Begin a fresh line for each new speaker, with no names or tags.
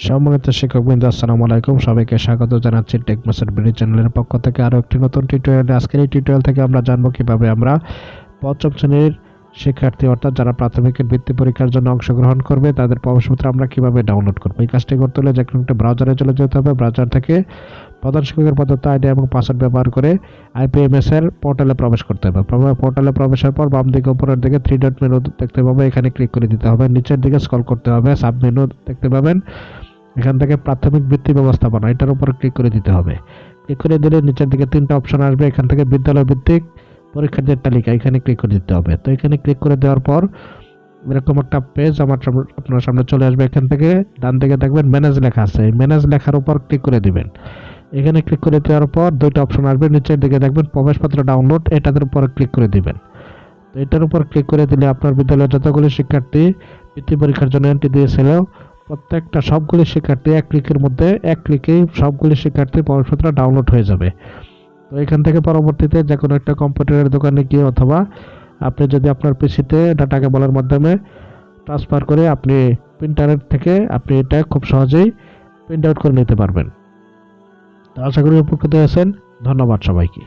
সম্মানিত শিক্ষকবৃন্দ, আসসালামু আলাইকুম। সবাইকে স্বাগত জানাচ্ছি টেক মেসের বিডি চ্যানেলের পক্ষ থেকে আরও একটি নতুন টিউটোরিয়ালে। আজকের এই টিউটোরিয়াল থেকে আমরা জানবো কিভাবে আমরা পঞ্চম শ্রেণীর শিক্ষার্থী অর্থাৎ যারা প্রাথমিকের বৃত্তি পরীক্ষার জন্য অংশগ্রহণ করবে তাদের প্রবেশপত্র আমরা কিভাবে ডাউনলোড করবো। এই কাজটি করতে হলে যে কোনো একটা ব্রাউজারে চলে যেতে হবে। ব্রাউজার থেকে প্রধান শিক্ষকের প্রদত্ত আইডি এবং পাসওয়ার্ড ব্যবহার করে আইপিএমএস এর পোর্টালে প্রবেশ করতে হবে। পোর্টালে প্রবেশের পর বাম দিকে উপরের দিকে 3 ডট মেনু দেখতে পাবে, এখানে ক্লিক করে দিতে হবে। নিচের দিকে স্ক্রল করতে হবে, সাব মেনু দেখতে পাবেন, এখান থেকে প্রাথমিক বৃত্তি ব্যবস্থাপনা এটার উপর ক্লিক করে দিতে হবে। ক্লিক করে দিলে নিচের দিকে 3টা অপশন আসবে, এখান থেকে বিদ্যালয় ভিত্তিক পরীক্ষার্থীর তালিকা এখানে ক্লিক করে দিতে হবে। তো এখানে ক্লিক করে দেওয়ার পর এরকম একটা পেজ আপনার সামনে চলে আসবে। এখান থেকে ডান দিকে দেখবেন ম্যানেজ লেখা আছে, এই ম্যানেজ লেখার উপর ক্লিক করে দিবেন। এখানে ক্লিক করে দেওয়ার পর 2টা অপশন আসবে, নিচের দিকে দেখবেন প্রবেশপত্র ডাউনলোড, এটার উপর ক্লিক করে দিবেন। তো এটার উপর ক্লিক করে দিলে আপনার বিদ্যালয়ের যতগুলি শিক্ষার্থী বৃত্তি পরীক্ষার জন্য এন্ট্রি দিয়েছিল প্রত্যেকটা সবগুলি শিক্ষার্থী এক ক্লিকেই সবগুলি শিক্ষার্থী প্রবেশপত্র ডাউনলোড হয়ে যাবে। তো এখান থেকে পরবর্তীতে যে কোনো একটা কম্পিউটারের দোকানে গিয়ে অথবা আপনি যদি আপনার পিসিতে ডাটা কেবলের মাধ্যমে ট্রান্সফার করে আপনি ইন্টারনেট থেকে আপনি এটা খুব সহজেই প্রিন্ট আউট করে নিতে পারবেন। তো আশা করি উপকৃত হয়েছেন। ধন্যবাদ সবাইকে।